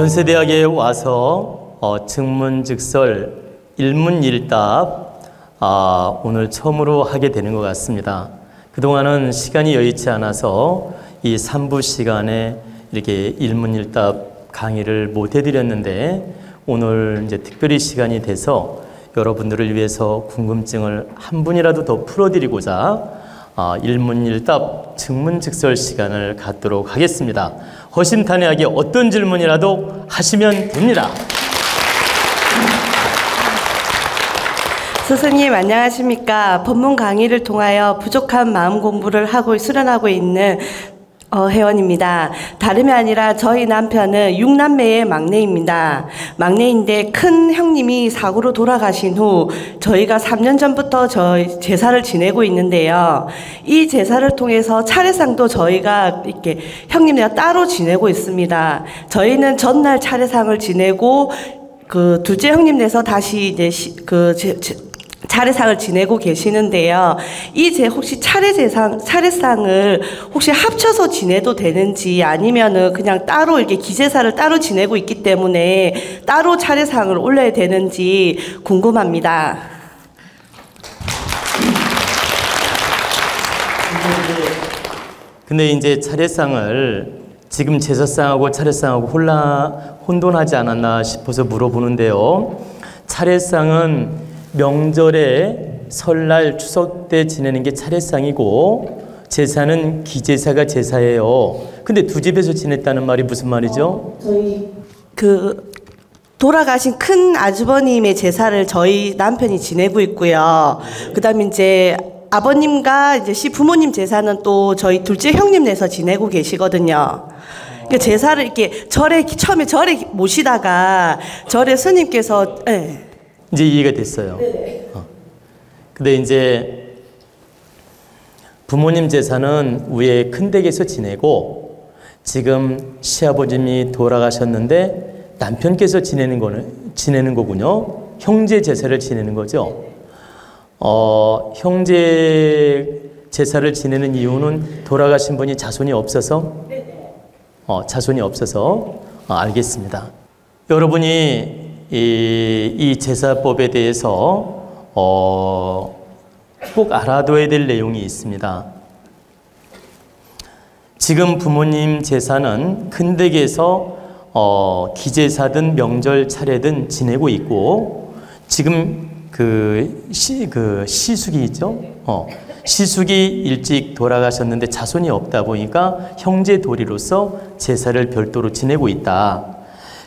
연세대학에 와서 증문즉설 일문일답 오늘 처음으로 하게 되는 것 같습니다. 그동안은 시간이 여의치 않아서 이 3부 시간에 이렇게 일문일답 강의를 못 해드렸는데 오늘 이제 특별히 시간이 돼서 여러분들을 위해서 궁금증을 한 분이라도 더 풀어드리고자 일문일답 증문즉설 시간을 갖도록 하겠습니다. 허심탄회하게 어떤 질문이라도 하시면 됩니다. 스승님 안녕하십니까. 법문 강의를 통하여 부족한 마음 공부를 하고 수련하고 있는 회원입니다. 다름이 아니라 저희 남편은 6남매의 막내입니다. 막내인데 큰 형님이 사고로 돌아가신 후 저희가 3년 전부터 저희 제사를 지내고 있는데요. 이 제사를 통해서 차례상도 저희가 이렇게 형님네가 따로 지내고 있습니다. 저희는 전날 차례상을 지내고 그 둘째 형님네서 다시 이제 차례상을 지내고 계시는데요. 혹시 차례상을 혹시 합쳐서 지내도 되는지 아니면은 그냥 따로 이렇게 기제사를 따로 지내고 있기 때문에 따로 차례상을 올려야 되는지 궁금합니다. 근데 이제 차례상을 지금 제사상하고 차례상하고 혼돈하지 않았나 싶어서 물어보는데요. 차례상은 명절에 설날 추석 때 지내는 게 차례상이고 제사는 기제사가 제사예요. 근데 두 집에서 지냈다는 말이 무슨 말이죠? 저희 돌아가신 큰 아주버님의 제사를 저희 남편이 지내고 있고요. 그다음에 이제 아버님과 이제 시부모님 제사는 또 저희 둘째 형님네서 지내고 계시거든요. 그러니까 제사를 이렇게 처음에 절에 모시다가 절에 스님께서 이제 이해가 됐어요. 근데 이제 부모님 제사는 위에 큰 댁에서 지내고 지금 시아버님이 돌아가셨는데 남편께서 지내는 거군요. 형제 제사를 지내는 거죠. 형제 제사를 지내는 이유는 돌아가신 분이 자손이 없어서? 자손이 없어서 알겠습니다. 여러분이 이 제사법에 대해서 꼭 알아둬야 될 내용이 있습니다. 지금 부모님 제사는 큰 댁에서 기제사든 명절 차례든 지내고 있고 지금 시숙이 있죠? 시숙이 일찍 돌아가셨는데 자손이 없다 보니까 형제 도리로서 제사를 별도로 지내고 있다.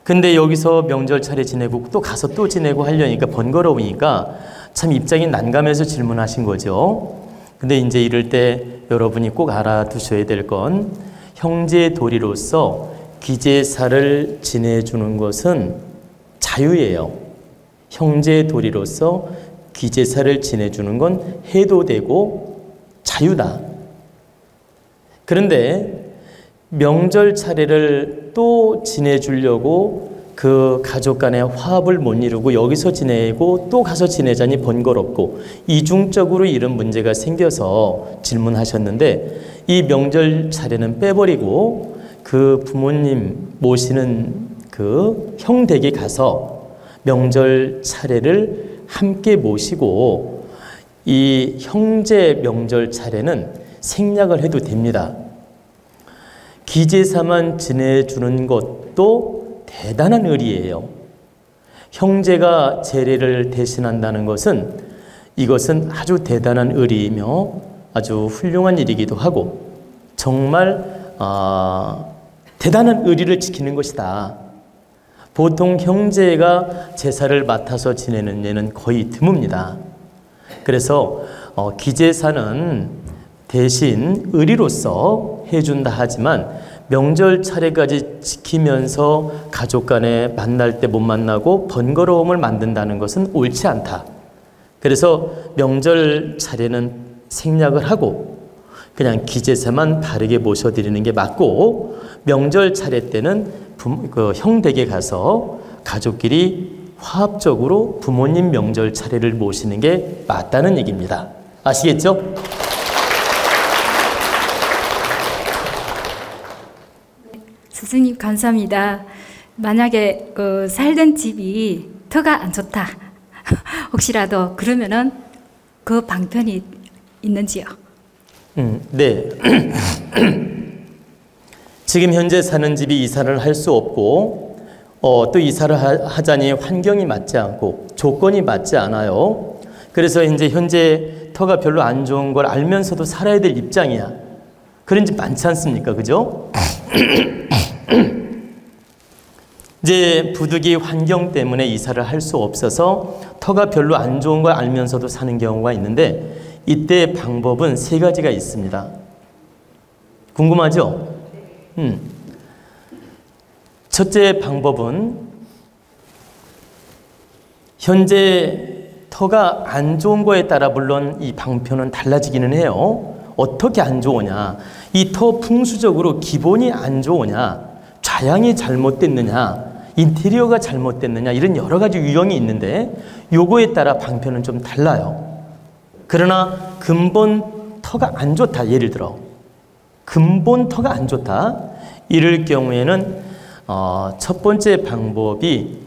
근데 여기서 명절 차례 지내고 또 가서 또 지내고 하려니까 번거로우니까 참 입장이 난감해서 질문하신 거죠. 근데 이제 이럴 때 여러분이 꼭 알아두셔야 될 건 형제 도리로서 기제사를 지내주는 것은 자유예요. 형제 도리로서 기제사를 지내주는 건 해도 되고 자유다. 그런데 명절 차례를 또 지내주려고 그 가족 간의 화합을 못 이루고 여기서 지내고 또 가서 지내자니 번거롭고 이중적으로 이런 문제가 생겨서 질문하셨는데 이 명절 차례는 빼버리고 그 부모님 모시는 그 형댁에 가서 명절 차례를 함께 모시고 이 형제 명절 차례는 생략을 해도 됩니다. 기제사만 지내주는 것도 대단한 의리예요. 형제가 제례를 대신한다는 것은 이것은 아주 대단한 의리이며 아주 훌륭한 일이기도 하고 정말 대단한 의리를 지키는 것이다. 보통 형제가 제사를 맡아서 지내는 예는 거의 드뭅니다. 그래서 기제사는 대신 의리로서 해준다 하지만 명절 차례까지 지키면서 가족 간에 만날 때 못 만나고 번거로움을 만든다는 것은 옳지 않다. 그래서 명절 차례는 생략을 하고 그냥 기제사만 바르게 모셔드리는 게 맞고 명절 차례 때는 형 댁에 가서 가족끼리 화합적으로 부모님 명절 차례를 모시는 게 맞다는 얘기입니다. 아시겠죠? 스승님 감사합니다. 만약에 살던 집이 터가 안 좋다. 혹시라도 그러면은 그 방편이 있는지요? 네. 지금 현재 사는 집이 이사를 할 수 없고 또 이사를 하자니 환경이 맞지 않고 조건이 맞지 않아요. 그래서 이제 현재 터가 별로 안 좋은 걸 알면서도 살아야 될 입장이야. 그런 집 많지 않습니까? 그죠? 이제 부득이 환경 때문에 이사를 할 수 없어서 터가 별로 안 좋은 걸 알면서도 사는 경우가 있는데, 이때 방법은 세 가지가 있습니다. 궁금하죠? 첫째 방법은 현재 터가 안 좋은 거에 따라 물론 이 방편은 달라지기는 해요. 어떻게 안 좋으냐, 이 터 풍수적으로 기본이 안 좋으냐, 좌양이 잘못됐느냐, 인테리어가 잘못됐느냐, 이런 여러 가지 유형이 있는데 요거에 따라 방편은 좀 달라요. 그러나 근본 터가 안 좋다, 예를 들어 근본 터가 안 좋다, 이럴 경우에는 첫 번째 방법이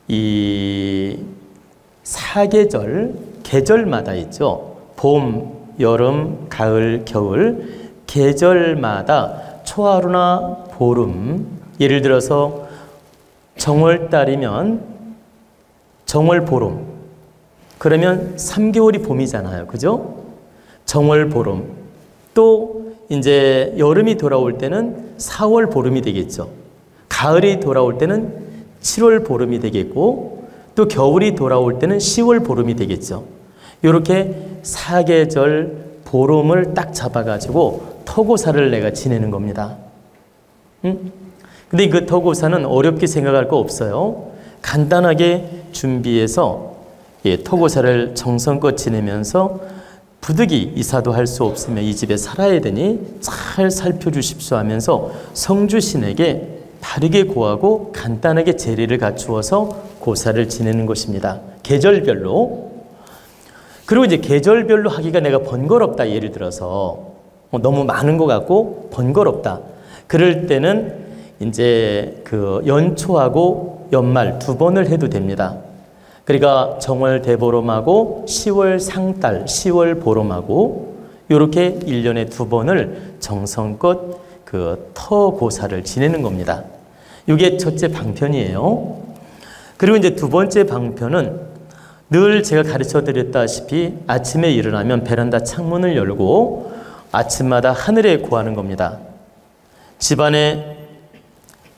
이 사계절, 계절마다 있죠. 봄, 여름, 가을, 겨울, 계절마다 초하루나 보름, 예를 들어서 정월달이면 정월보름, 그러면 3개월이 봄이잖아요. 그죠? 정월보름. 또 이제 여름이 돌아올 때는 4월 보름이 되겠죠. 가을이 돌아올 때는 7월 보름이 되겠고, 또 겨울이 돌아올 때는 10월 보름이 되겠죠. 이렇게 사계절 보름을 딱 잡아가지고 터고사를 내가 지내는 겁니다. 근데 그 터고사는 어렵게 생각할 거 없어요. 간단하게 준비해서 터고사를 정성껏 지내면서 부득이 이사도 할 수 없으면 이 집에 살아야 되니 잘 살펴주십시오 하면서 성주신에게 바르게 고하고 간단하게 제리를 갖추어서 고사를 지내는 것입니다. 계절별로. 그리고 이제 계절별로 하기가 내가 번거롭다, 예를 들어서 너무 많은 것 같고 번거롭다, 그럴 때는 이제 그 연초하고 연말 두 번을 해도 됩니다. 그러니까 정월 대보름하고 10월 상달, 10월 보름하고 이렇게 1년에 두 번을 정성껏 그 터고사를 지내는 겁니다. 이게 첫째 방편이에요. 그리고 이제 두 번째 방편은 늘 제가 가르쳐 드렸다시피 아침에 일어나면 베란다 창문을 열고 아침마다 하늘에 고하는 겁니다. 집안의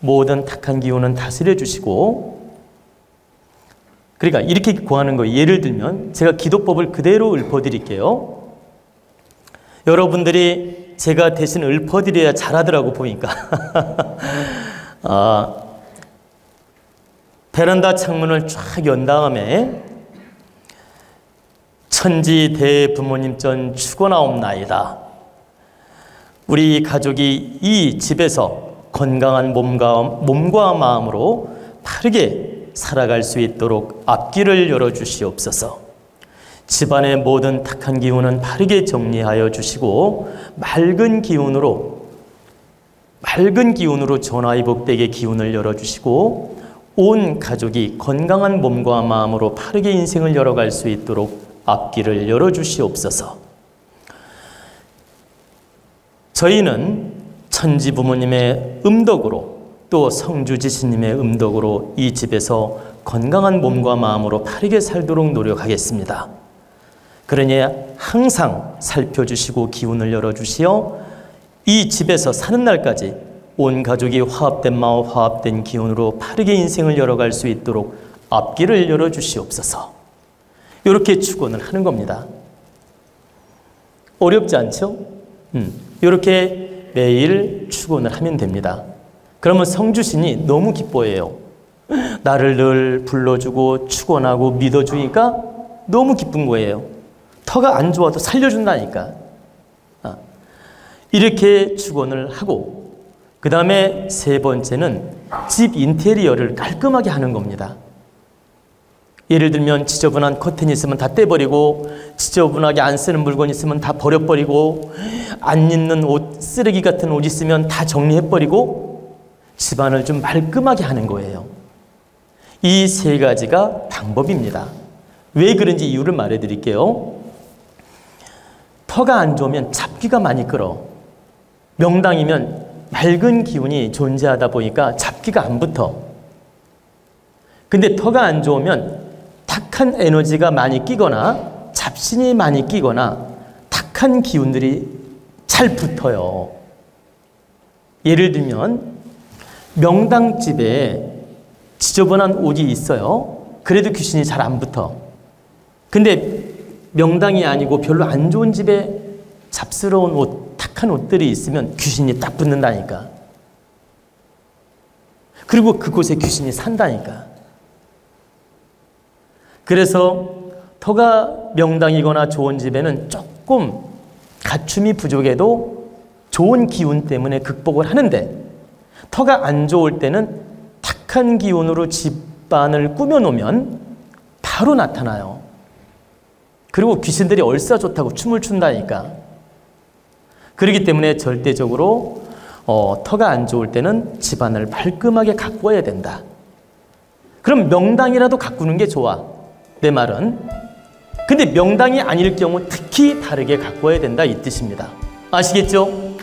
모든 탁한 기운은 다스려 주시고, 그러니까 이렇게 고하는 거예요. 예를 들면 제가 기도법을 그대로 읊어드릴게요. 여러분들이 제가 대신 읊어드려야 잘하더라고 보니까. 베란다 창문을 쫙 연 다음에 천지 대부모님 전 축원하옵나이다. 우리 가족이 이 집에서 건강한 몸과 마음으로 바르게 살아갈 수 있도록 앞길을 열어주시옵소서. 집안의 모든 탁한 기운은 바르게 정리하여 주시고 맑은 기운으로 전화위복되게 기운을 열어주시고 온 가족이 건강한 몸과 마음으로 바르게 인생을 열어갈 수 있도록 앞길을 열어주시옵소서. 저희는 천지 부모님의 음덕으로 또 성주지신님의 음덕으로 이 집에서 건강한 몸과 마음으로 바르게 살도록 노력하겠습니다. 그러니 항상 살펴주시고 기운을 열어주시어 이 집에서 사는 날까지 온 가족이 화합된 마음, 화합된 기운으로 바르게 인생을 열어갈 수 있도록 앞길을 열어주시옵소서. 이렇게 축원을 하는 겁니다. 어렵지 않죠? 이렇게 매일 축원을 하면 됩니다. 그러면 성주신이 너무 기뻐해요. 나를 늘 불러주고 축원하고 믿어주니까 너무 기쁜 거예요. 터가 안 좋아도 살려준다니까. 이렇게 축원을 하고, 그 다음에 세 번째는 집 인테리어를 깔끔하게 하는 겁니다. 예를 들면 지저분한 커튼 있으면 다 떼버리고, 지저분하게 안 쓰는 물건 있으면 다 버려버리고, 안 입는 옷, 쓰레기 같은 옷 있으면 다 정리해버리고, 집안을 좀 말끔하게 하는 거예요. 이 세 가지가 방법입니다. 왜 그런지 이유를 말해 드릴게요. 터가 안 좋으면 잡기가 많이 끌어. 명당이면 맑은 기운이 존재하다 보니까 잡기가 안 붙어. 근데 터가 안 좋으면 탁한 에너지가 많이 끼거나 잡신이 많이 끼거나 탁한 기운들이 잘 붙어요. 예를 들면 명당집에 지저분한 옷이 있어요. 그래도 귀신이 잘 안 붙어. 근데 명당이 아니고 별로 안 좋은 집에 잡스러운 옷, 탁한 옷들이 있으면 귀신이 딱 붙는다니까. 그리고 그곳에 귀신이 산다니까. 그래서 터가 명당이거나 좋은 집에는 조금 갖춤이 부족해도 좋은 기운 때문에 극복을 하는데, 터가 안 좋을 때는 탁한 기운으로 집안을 꾸며놓으면 바로 나타나요. 그리고 귀신들이 얼싸 좋다고 춤을 춘다니까. 그렇기 때문에 절대적으로 터가 안 좋을 때는 집안을 말끔하게 가꿔야 된다. 그럼 명당이라도 가꾸는 게 좋아, 내 말은. 근데 명당이 아닐 경우 특히 다르게 가꿔야 된다, 이 뜻입니다. 아시겠죠?